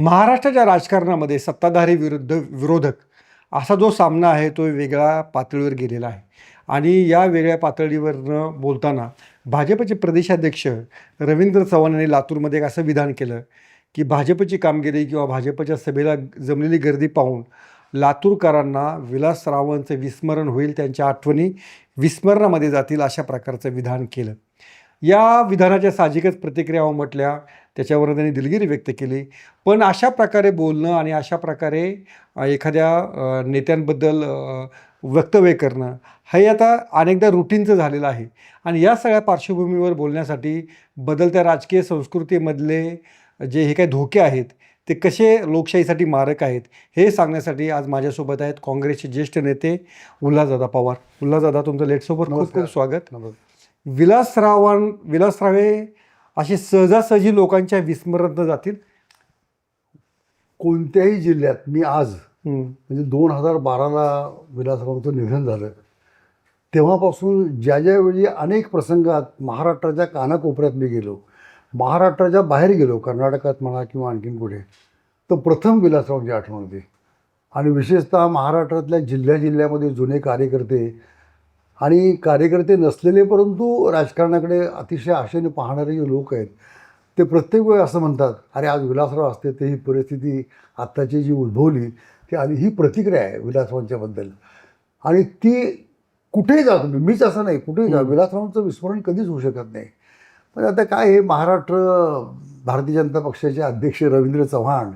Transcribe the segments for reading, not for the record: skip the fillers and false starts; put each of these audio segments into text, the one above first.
महाराष्ट्राच्या राजकारणामध्ये सत्ताधारी विरुद्ध विरोधक असा जो सामना आहे तो वेगळ्या पातळीवर गेलेला आहे. आणि या वेगळ्या पातळीवरनं बोलताना भाजपचे प्रदेशाध्यक्ष रवींद्र चव्हाण यांनी लातूरमध्ये एक असं विधान केलं की भाजपची कामगिरी किंवा भाजपच्या सभेला जमलेली गर्दी पाहून लातूरकरांना विलास रावांचं विस्मरण होईल, त्यांच्या आठवणी विस्मरणामध्ये जातील, अशा प्रकारचं विधान केलं. या विधानाच्या साहजिकच प्रतिक्रिया उमटल्या, त्याच्यावर त्यांनी दिलगिरी व्यक्त केली. पण अशा प्रकारे बोलणं आणि अशा प्रकारे एखाद्या नेत्यांबद्दल वक्तव्य करणं हे आता अनेकदा रुटीनचं झालेलं आहे. आणि या सगळ्या पार्श्वभूमीवर बोलण्यासाठी बदलत्या राजकीय संस्कृतीमधले जे हे काही धोके आहेत ते कसे लोकशाहीसाठी मारक आहेत हे सांगण्यासाठी आज माझ्यासोबत आहेत काँग्रेसचे ज्येष्ठ नेते उल्हासदादा पवार. उल्हासदादा, तुमचं लेट्ससोबत खूप खूप स्वागत. विलासरावे असे सहजासहजी लोकांच्या विस्मरणात जातील? कोणत्याही जिल्ह्यात मी आज म्हणजे 2012ला विलासरावांचं निधन झालं तेव्हापासून ज्यावेळी अनेक प्रसंगात महाराष्ट्राच्या कानाकोपऱ्यात मी गेलो, महाराष्ट्राच्या बाहेर गेलो, कर्नाटकात म्हणा किंवा आणखीन कुठे, तर प्रथम विलासरावांची आठवण होती. आणि विशेषतः महाराष्ट्रातल्या जिल्ह्यामध्ये जुने कार्यकर्ते आणि कार्यकर्ते नसलेले परंतु राजकारणाकडे अतिशय आशेने पाहणारे जे लोक आहेत ते प्रत्येक वेळ असं म्हणतात, अरे आज विलासराव असते तर ही परिस्थिती आत्ताची जी उद्भवली ती आली. ही प्रतिक्रिया आहे विलासरावांच्याबद्दल. आणि ती कुठेही जा तुम्ही, मीच असं नाही, कुठेही जा, विलासरावांचं विस्मरण कधीच होऊ शकत नाही. पण आता काय हे महाराष्ट्र भारतीय जनता पक्षाचे अध्यक्ष रवींद्र चव्हाण,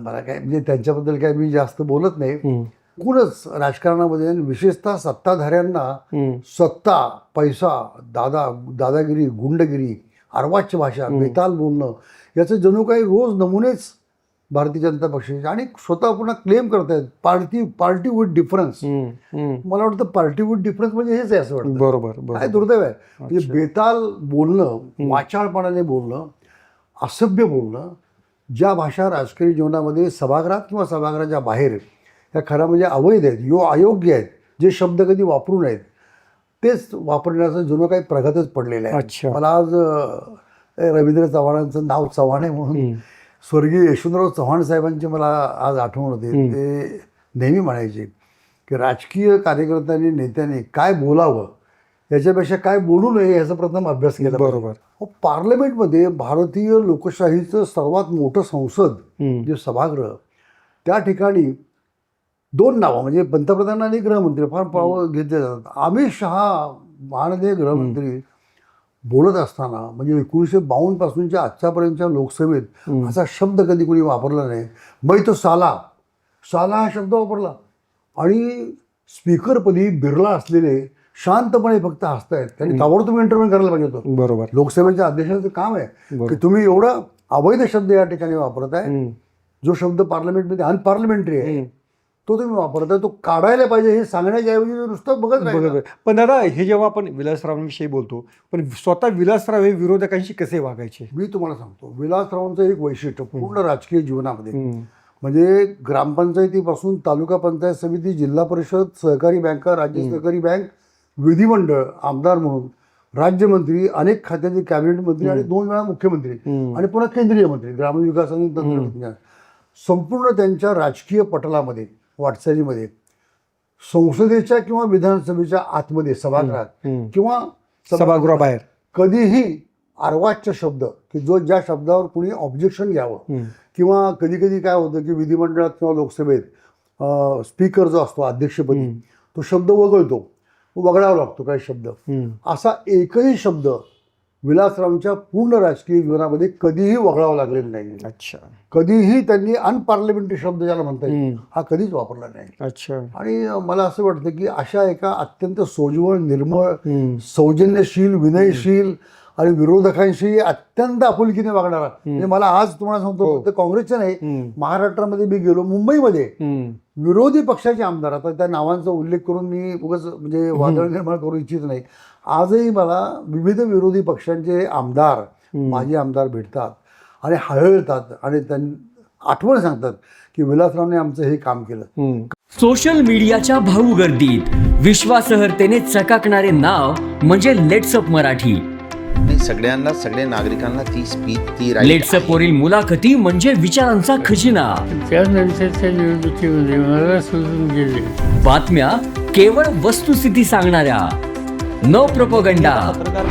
मला काय म्हणजे त्यांच्याबद्दल काय मी जास्त बोलत नाही. एकूणच राजकारणामध्ये विशेषतः सत्ताधाऱ्यांना सत्ता, पैसा, दादागिरी, गुंडगिरी, अर्वाच्य भाषा, बेताल बोलणं याचं जणू काही रोज नमुनेच भारतीय जनता पक्षाचे. आणि स्वतः पुन्हा क्लेम करतायत पार्टी विथ डिफरन्स. मला वाटतं पार्टी विथ डिफरन्स म्हणजे हेच आहे असं वाटतं. बरोबर. काय दुर्दैव आहे म्हणजे बेताल बोलणं, वाचाळपणाने बोलणं, असभ्य बोलणं, ज्या भाषा राजकीय जीवनामध्ये सभागृहात किंवा सभागृहाच्या बाहेर ह्या खरं म्हणजे अवैध आहेत, अयोग्य आहेत, जे शब्द कधी वापरू नयेत तेच वापरण्याचं जुनं काही प्रघातच पडलेलं आहे. मला आज रवींद्र चव्हाणांचं नाव चव्हाण आहे म्हणून स्वर्गीय यशवंतराव चव्हाण साहेबांची मला आज आठवण होते. ते नेहमी म्हणायचे की राजकीय कार्यकर्त्यांनी, नेत्यांनी काय बोलावं याच्यापेक्षा काय बोलू नये याचा प्रथम अभ्यास केला. बरोबर. पार्लमेंटमध्ये भारतीय लोकशाहीचं सर्वात मोठं संसद जे सभागृह, त्या ठिकाणी दोन नावं म्हणजे पंतप्रधान आणि गृहमंत्री फार घेतले जातात. अमित शहा माननीय गृहमंत्री बोलत असताना म्हणजे 1952 पासूनच्या आजच्यापर्यंतच्या लोकसभेत असा शब्द कधी कोणी वापरला नाही. मग तो साला हा शब्द वापरला. आणि स्पीकरपदी बिर्ला असलेले शांतपणे फक्त हसतायत. त्यांनी ताबडतोब इंटरव्ह्यू करायला पाहिजे होतं. बरोबर. लोकसभेच्या अध्यक्षाचं काम आहे की तुम्ही एवढा अवैध शब्द या ठिकाणी वापरताय, जो शब्द पार्लमेंटमध्ये अनपार्लमेंटरी आहे तो तुम्ही वापरताय, तो काढायला पाहिजे हे सांगण्याच्या ऐवजी नुसतं बघत राहिलं. पण दादा, हे जेव्हा आपण विलासरावांविषयी बोलतो, पण स्वतः विलासराव हे विरोधकांशी कसे वागायचे? मी तुम्हाला सांगतो, विलासरावांचं एक वैशिष्ट्य पूर्ण राजकीय जीवनामध्ये म्हणजे ग्रामपंचायतीपासून तालुका पंचायत समिती, जिल्हा परिषद, सहकारी बँका, राज्य सहकारी बँक, विधिमंडळ, आमदार म्हणून, राज्यमंत्री, अनेक खात्याचे कॅबिनेट मंत्री आणि 2 वेळा मुख्यमंत्री आणि पुन्हा केंद्रीय मंत्री ग्रामविकास आणि तंत्रज्ञान, संपूर्ण त्यांच्या राजकीय पटलामध्ये, वाटचालीमध्ये संसदेच्या किंवा विधानसभेच्या आतमध्ये सभागृहात किंवा सभागृहाबाहेर कधीही अर्वाच्य शब्द की ज्या शब्दावर कुणी ऑब्जेक्शन घ्यावं, किंवा कधी कधी काय होतं की विधिमंडळात किंवा लोकसभेत स्पीकर जो असतो अध्यक्षपदी तो शब्द वगळावा लागतो काही शब्द, असा एकही शब्द विलासरावांच्या पूर्ण राजकीय जीवनामध्ये कधीही वगळावा लागलेला नाही. कधीही त्यांनी अनपार्लमेंटरी शब्द ज्याला म्हणता येईल हा कधीच वापरला नाही. आणि मला असं वाटतं की अशा एका अत्यंत सोज्वळ, निर्मळ, सौजन्यशील, विनयशील आणि विरोधकांशी अत्यंत आपुलकीने वागणारा, म्हणजे मला आज तुम्हाला सांगतो फक्त काँग्रेसचे नाही, महाराष्ट्रामध्ये मी गेलो, मुंबईमध्ये विरोधी पक्षाचे आमदार, आता त्या नावांचा उल्लेख करून मी उगाच म्हणजे वादळ निर्माण करू इच्छित नाही, आजही मला विविध विरोधी पक्षांचे आमदार, माजी आमदार भेटतात आणि हळहळतात आणि त्यांनी आठवण सांगतात की विलासरावने आमचं हे काम केलं. सोशल मीडियाच्या भाऊ गर्दीत विश्वासार्हतेने चकाकणारे नाव म्हणजे लेट्सअप मराठी. आणि सगळ्यांना सगळ्या नागरिकांना ती स्पीच ती right लेट्सअप आहे. वरील मुलाखती म्हणजे विचारांचा खजिना. त्यानंतरच्या निवडणुकीमध्ये मला सोडून गेले. बातम्या केवळ वस्तुस्थिती सांगणाऱ्या, न प्रोपगंडा,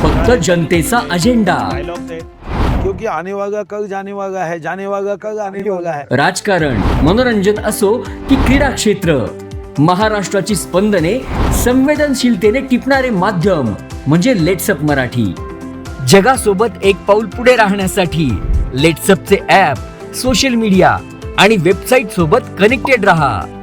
फक्त जनतेचा अजेंडा. डायलॉग थे क्योंकि आने वाला कल जाने वाला है, जाने वाला कल आने वाला है. राजकारण, मनोरंजन असो की क्रीडा क्षेत्र, महाराष्ट्राची स्पंदने संवेदनशीलतेने टिपणारे माध्यम म्हणजे लेट्सअप मराठी. जगासोबत एक पाऊल पुढे राहण्यासाठी लेट्सअपचे ॲप, सोशल मीडिया आणि वेबसाईट सोबत कनेक्टेड रहा.